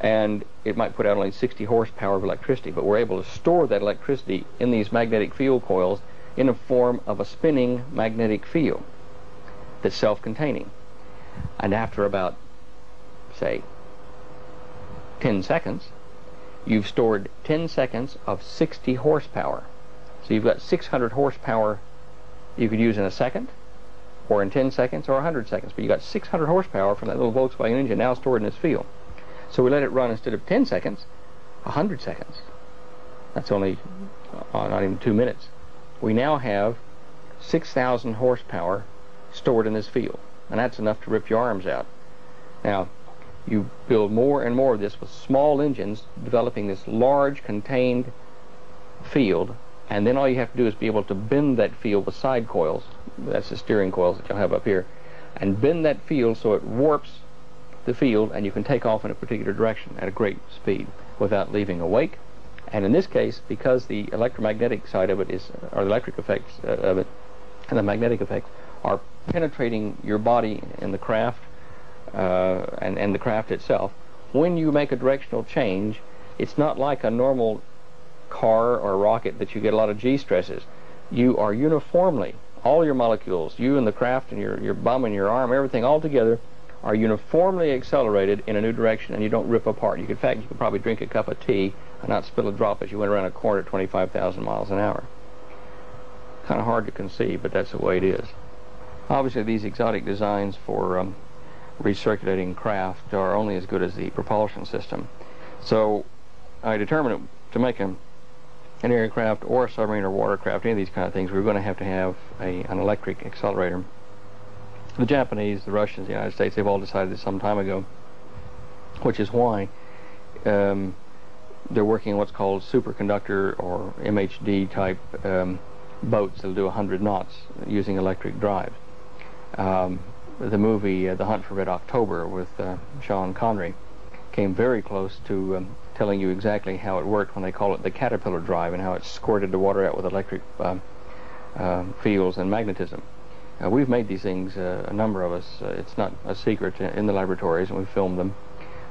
and it might put out only 60 horsepower of electricity, but we're able to store that electricity in these magnetic field coils in the form of a spinning magnetic field that's self-containing. And after about, say, 10 seconds, you've stored 10 seconds of 60 horsepower. So you've got 600 horsepower you could use in a second, or in 10 seconds, or 100 seconds. But you've got 600 horsepower from that little Volkswagen engine now stored in this field. So we let it run, instead of 10 seconds, 100 seconds. That's only not even 2 minutes. We now have 6,000 horsepower stored in this field, and that's enough to rip your arms out. Now, you build more and more of this with small engines developing this large contained field, and then all you have to do is be able to bend that field with side coils. That's the steering coils that you'll have up here, and bend that field so it warps the field, and you can take off in a particular direction at a great speed without leaving a wake. And in this case, because the electromagnetic side of it is, or the electric effects of it, and the magnetic effects are penetrating your body in the craft and the craft itself, when you make a directional change, it's not like a normal car or rocket that you get a lot of G-stresses. You are uniformly, all your molecules, you and the craft and your bum and your arm, everything all together, are uniformly accelerated in a new direction, and you don't rip apart. In fact, you could probably drink a cup of tea and not spill a drop as you went around a corner at 25,000 miles an hour. Kind of hard to conceive, but that's the way it is. Obviously, these exotic designs for recirculating craft are only as good as the propulsion system. So I determined to make an aircraft or a submarine or watercraft, any of these kind of things, we were going to have an electric accelerator. The Japanese, the Russians, the United States, they've all decided this some time ago, which is why they're working on what's called superconductor or MHD type boats that'll do 100 knots using electric drives. The movie The Hunt for Red October with Sean Connery came very close to telling you exactly how it worked when they call it the caterpillar drive, and how it squirted the water out with electric fields and magnetism. We've made these things, a number of us, it's not a secret, in the laboratories, and we filmed them,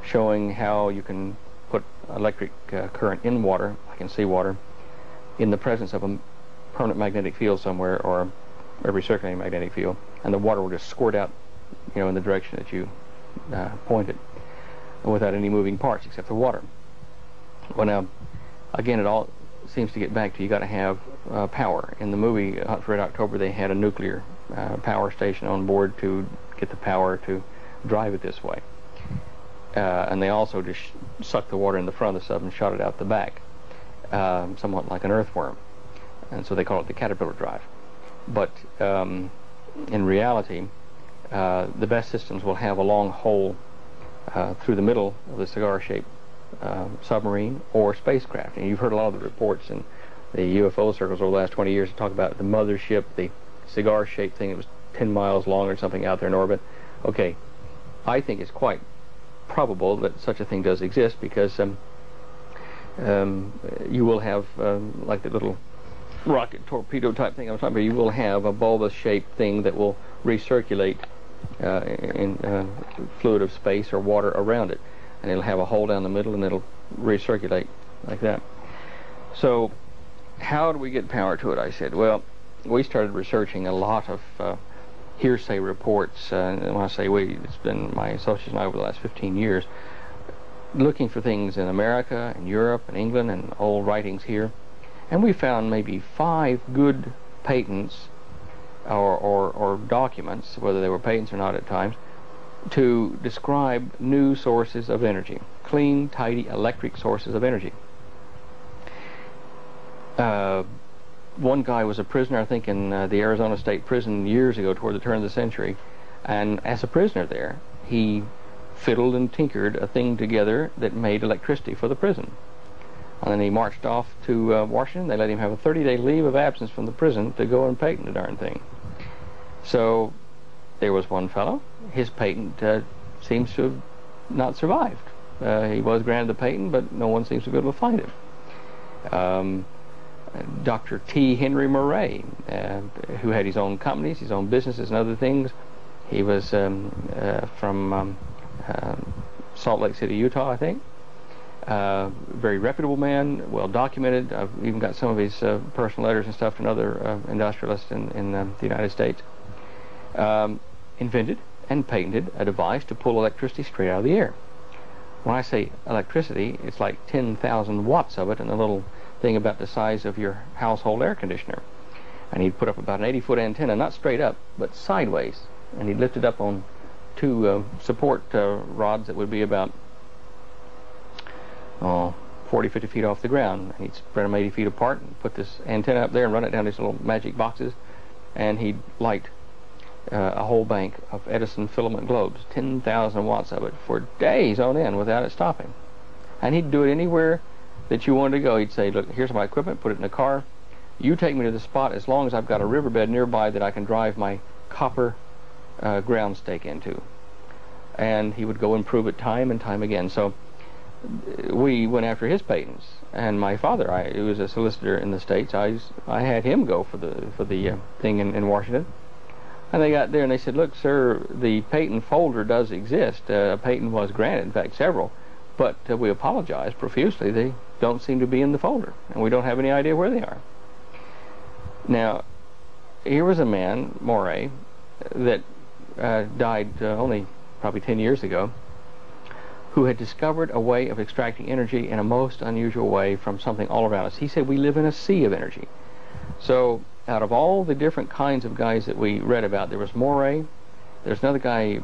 showing how you can put electric current in water, like in seawater, in the presence of a permanent magnetic field somewhere, or a recirculating magnetic field, and the water will just squirt out in the direction that you point it, without any moving parts except for water. Well, now, again, it all seems to get back to you got to have power. In the movie Hunt for Red October, they had a nuclear power station on board to get the power to drive it this way. And they also just sucked the water in the front of the sub and shot it out the back, somewhat like an earthworm. And so they call it the caterpillar drive. But in reality, the best systems will have a long hole through the middle of the cigar-shaped submarine or spacecraft. And you've heard a lot of the reports in the UFO circles over the last 20 years to talk about the mothership, the cigar-shaped thing that was 10 miles long or something out there in orbit. Okay, I think it's quite probable that such a thing does exist, because you will have, like the little rocket torpedo type thing I was talking about, you will have a bulbous-shaped thing that will recirculate in fluid of space or water around it, and it'll have a hole down the middle and it'll recirculate like that. So how do we get power to it? I said, well, we started researching a lot of hearsay reports, and when I say we, it's been my associates and I over the last 15 years, looking for things in America and Europe and England and old writings here, and we found maybe 5 good patents or documents, whether they were patents or not at times, to describe new sources of energy, clean, tidy, electric sources of energy. One guy was a prisoner, I think, in the Arizona State Prison years ago, toward the turn of the century, and as a prisoner there, he fiddled and tinkered a thing together that made electricity for the prison. And then he marched off to Washington. They let him have a 30-day leave of absence from the prison to go and patent the darn thing. So there was one fellow. His patent seems to have not survived. He was granted the patent, but no one seems to be able to find him. Dr. T. Henry Murray, who had his own companies, his own businesses and other things. He was from Salt Lake City, Utah, I think. Very reputable man, well documented. I've even got some of his personal letters and stuff to another industrialist in the United States. Invented and patented a device to pull electricity straight out of the air. When I say electricity, it's like 10,000 watts of it in a little thing about the size of your household air conditioner. And he'd put up about an 80-foot antenna, not straight up, but sideways. And he'd lift it up on 2 support rods that would be about 40, 50 feet off the ground. And he'd spread them 80 feet apart and put this antenna up there and run it down these little magic boxes. And he'd light a whole bank of Edison filament globes, 10,000 watts of it, for days on end without it stopping. And he'd do it anywhere that you wanted to go. He'd say, look, here's my equipment, put it in a car. You take me to the spot as long as I've got a riverbed nearby that I can drive my copper ground stake into. And he would go and prove it time and time again. So we went after his patents. And my father, who was a solicitor in the States, I had him go for the thing in Washington. And they got there and they said, look, sir, the patent folder does exist. A patent was granted, in fact, several. But we apologize profusely. They don't seem to be in the folder, and we don't have any idea where they are. Now, here was a man, Moray, that died only probably 10 years ago, who had discovered a way of extracting energy in a most unusual way from something all around us. He said we live in a sea of energy. So out of all the different kinds of guys that we read about, there was Moray, there's another guy,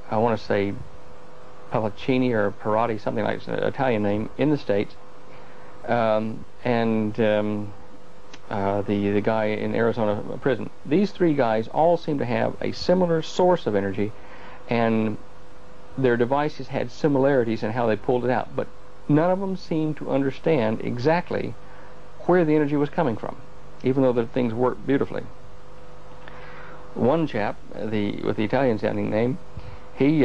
I want to say Palacini or Perotti, something like an Italian name, in the States, and the guy in Arizona prison. These 3 guys all seem to have a similar source of energy, and their devices had similarities in how they pulled it out, but none of them seemed to understand exactly where the energy was coming from, even though the things worked beautifully. One chap, with the Italian-sounding name, he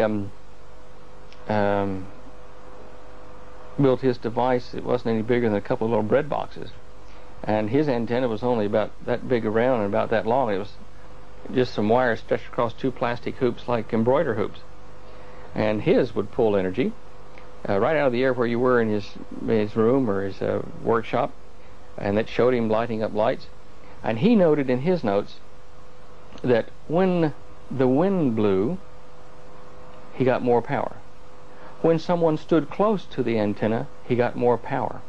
built his device. It wasn't any bigger than a couple of little bread boxes, and his antenna was only about that big around and about that long. It was just some wires stretched across 2 plastic hoops like embroider hoops, and his would pull energy right out of the air where you were in his room or his workshop, and that showed him lighting up lights. And he noted in his notes that when the wind blew he got more power. When someone stood close to the antenna, he got more power.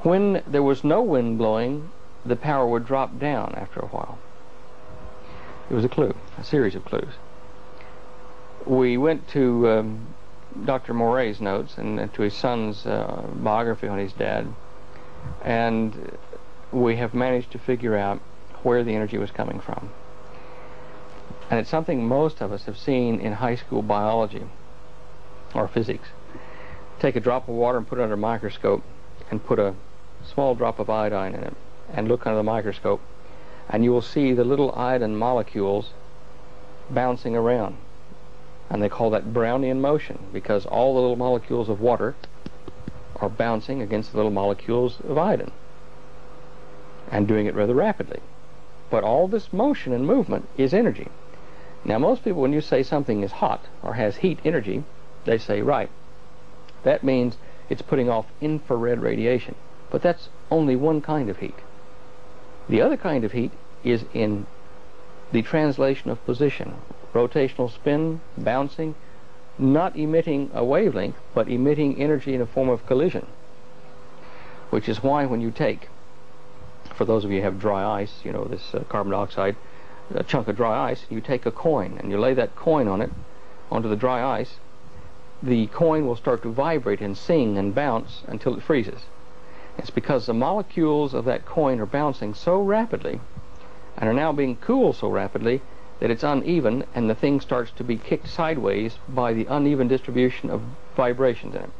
When there was no wind blowing, the power would drop down after a while. It was a clue, a series of clues. We went to Dr. Moray's notes and to his son's biography on his dad, and we have managed to figure out where the energy was coming from. And it's something most of us have seen in high school biology or physics. Take a drop of water and put it under a microscope and put a small drop of iodine in it and look under the microscope, and you will see the little iodine molecules bouncing around. And they call that Brownian motion, because all the little molecules of water are bouncing against the little molecules of iodine and doing it rather rapidly. But all this motion and movement is energy. Now, most people, when you say something is hot or has heat energy, they say, right, that means it's putting off infrared radiation. But that's only one kind of heat. The other kind of heat is in the translation of position, rotational spin, bouncing, not emitting a wavelength, but emitting energy in a form of collision. Which is why when you take, for those of you who have dry ice, you know, this carbon dioxide, a chunk of dry ice, you take a coin and you lay that coin on it, onto the dry ice, the coin will start to vibrate and sing and bounce until it freezes. It's because the molecules of that coin are bouncing so rapidly and are now being cooled so rapidly that it's uneven, and the thing starts to be kicked sideways by the uneven distribution of vibrations in it.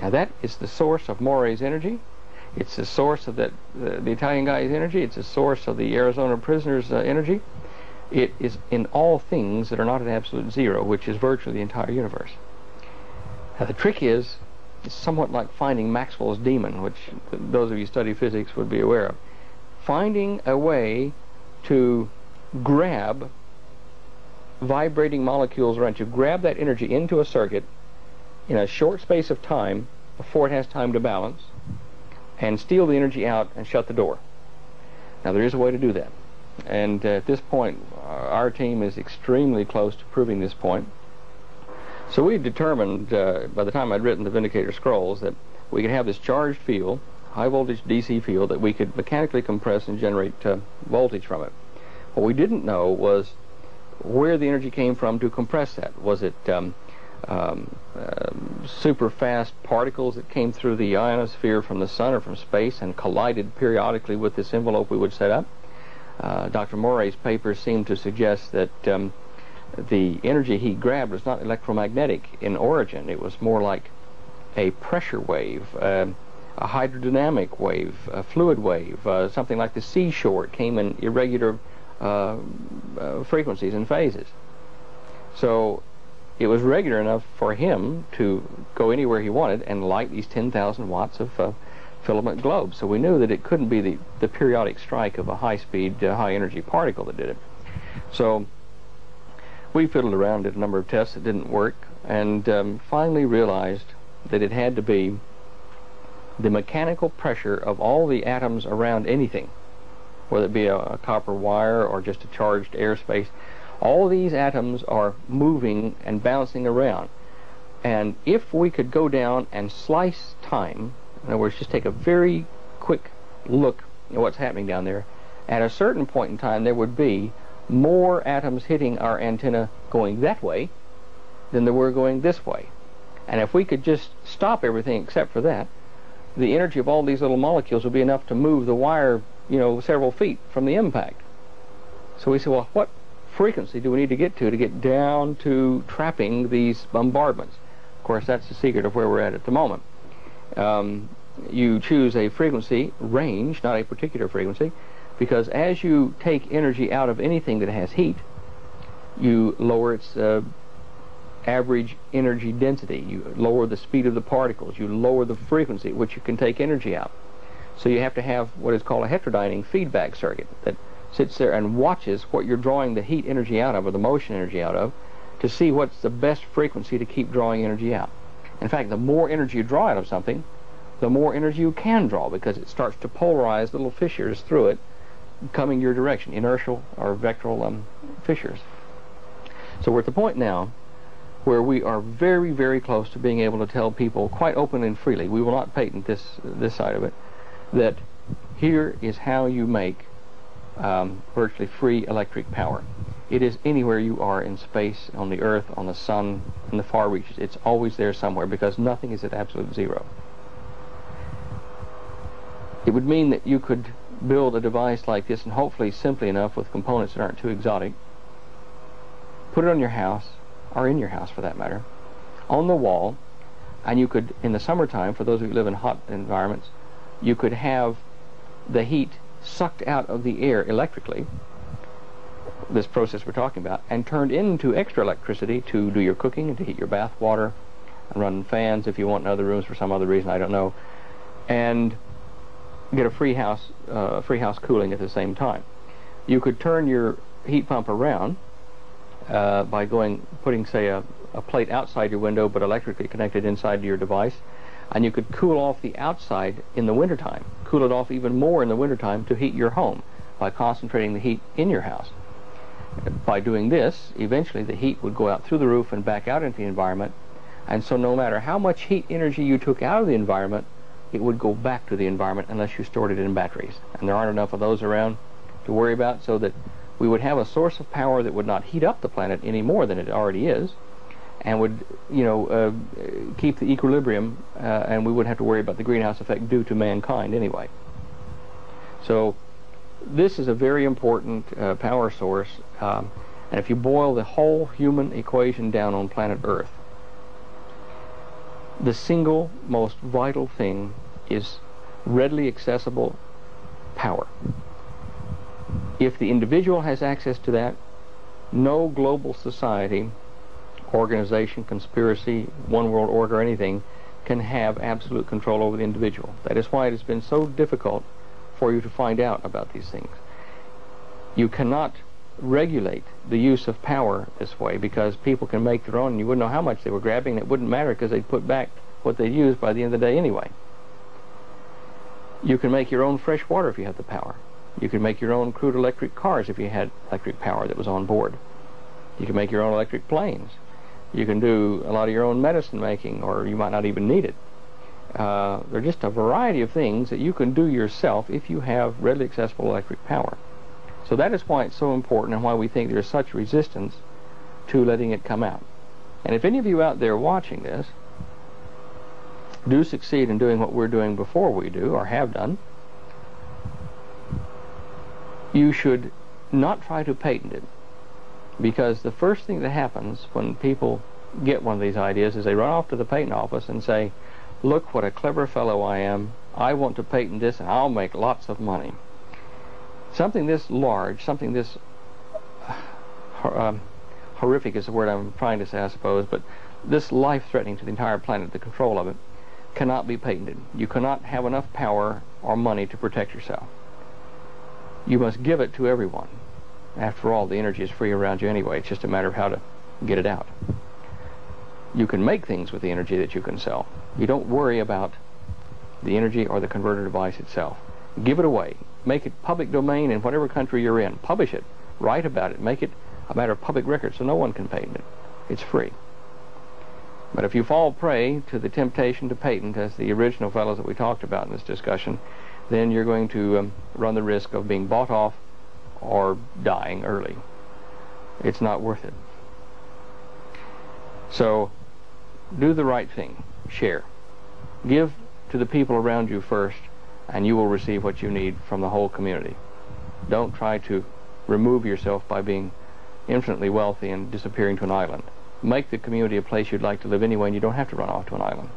Now that is the source of Moray's energy. It's the source of the Italian guy's energy. It's the source of the Arizona prisoner's energy. It is in all things that are not at absolute zero, which is virtually the entire universe. Now the trick is, it's somewhat like finding Maxwell's demon, which those of you who study physics would be aware of. Finding a way to grab vibrating molecules around you, grab that energy into a circuit in a short space of time before it has time to balance, and steal the energy out and shut the door. Now there is a way to do that, and at this point our team is extremely close to proving this point. So we determined by the time I'd written the Vindicator Scrolls that we could have this charged field, high voltage DC field, that we could mechanically compress and generate voltage from it. What we didn't know was where the energy came from to compress that. Was it super fast particles that came through the ionosphere from the sun or from space and collided periodically with this envelope we would set up? Dr. Moray's papers seem to suggest that the energy he grabbed was not electromagnetic in origin. It was more like a pressure wave, a hydrodynamic wave, a fluid wave, something like the seashore. It came in irregular frequencies and phases. So it was regular enough for him to go anywhere he wanted and light these 10,000 watts of filament globes. So we knew that it couldn't be the periodic strike of a high-speed, high-energy particle that did it. So we fiddled around, did a number of tests that didn't work, and finally realized that it had to be the mechanical pressure of all the atoms around anything, whether it be a copper wire or just a charged airspace. All these atoms are moving and bouncing around. And if we could go down and slice time, in other words, just take a very quick look at what's happening down there, at a certain point in time there would be more atoms hitting our antenna going that way than there were going this way. And if we could just stop everything except for that, the energy of all these little molecules would be enough to move the wire, you know, several feet from the impact. So we said, well, what frequency do we need to get down to trapping these bombardments? Of course, that's the secret of where we're at the moment. You choose a frequency range, not a particular frequency, because as you take energy out of anything that has heat, you lower its average energy density, you lower the speed of the particles, you lower the frequency at which you can take energy out. So you have to have what is called a heterodyning feedback circuit that sits there and watches what you're drawing the heat energy out of, or the motion energy out of, to see what's the best frequency to keep drawing energy out. In fact, the more energy you draw out of something, the more energy you can draw, because it starts to polarize little fissures through it coming your direction, inertial or vectoral fissures. So we're at the point now where we are very, very close to being able to tell people quite openly and freely, we will not patent this side of it, that here is how you make virtually free electric power. It is anywhere you are in space, on the Earth, on the Sun, in the far reaches. It's always there somewhere because nothing is at absolute zero. It would mean that you could build a device like this, and hopefully simply enough with components that aren't too exotic, put it on your house, or in your house for that matter, on the wall, and you could, in the summertime, for those of you who live in hot environments, you could have the heat sucked out of the air electrically, this process we're talking about, and turned into extra electricity to do your cooking and to heat your bath water and run fans if you want in other rooms for some other reason, I don't know, and get a free house cooling at the same time. You could turn your heat pump around by putting, say, a plate outside your window but electrically connected inside your device, and you could cool off the outside in the wintertime, cool it off even more in the wintertime to heat your home by concentrating the heat in your house. By doing this, eventually the heat would go out through the roof and back out into the environment, and so no matter how much heat energy you took out of the environment, it would go back to the environment unless you stored it in batteries. And there aren't enough of those around to worry about, so that we would have a source of power that would not heat up the planet any more than it already is, and would, keep the equilibrium, and we wouldn't have to worry about the greenhouse effect due to mankind anyway. So this is a very important power source, and if you boil the whole human equation down on planet Earth, the single most vital thing is readily accessible power. If the individual has access to that, no global society, organization, conspiracy, one world order, or anything can have absolute control over the individual. That is why it has been so difficult for you to find out about these things. You cannot regulate the use of power this way because people can make their own, and you wouldn't know how much they were grabbing, and it wouldn't matter because they'd put back what they used by the end of the day anyway. You can make your own fresh water if you have the power. You can make your own crude electric cars if you had electric power that was on board. You can make your own electric planes. You can do a lot of your own medicine making, or you might not even need it. There are just a variety of things that you can do yourself if you have readily accessible electric power. So that is why it's so important, and why we think there's such resistance to letting it come out. And if any of you out there watching this do succeed in doing what we're doing before we do, or have done, you should not try to patent it, because the first thing that happens when people get one of these ideas is they run off to the patent office and say, look what a clever fellow I am, I want to patent this and I'll make lots of money. Something this large, something this horrific is the word I'm trying to say, I suppose, but this life-threatening to the entire planet, the control of it, cannot be patented. You cannot have enough power or money to protect yourself. You must give it to everyone. After all, the energy is free around you anyway. It's just a matter of how to get it out. You can make things with the energy that you can sell. You don't worry about the energy or the converter device itself. Give it away. Make it public domain in whatever country you're in. Publish it. Write about it. Make it a matter of public record so no one can patent it. It's free. But if you fall prey to the temptation to patent, as the original fellows that we talked about in this discussion, then you're going to run the risk of being bought off or dying early. It's not worth it. So do the right thing. Share. Give to the people around you first, and you will receive what you need from the whole community. Don't try to remove yourself by being infinitely wealthy and disappearing to an island. Make the community a place you'd like to live anyway, and you don't have to run off to an island.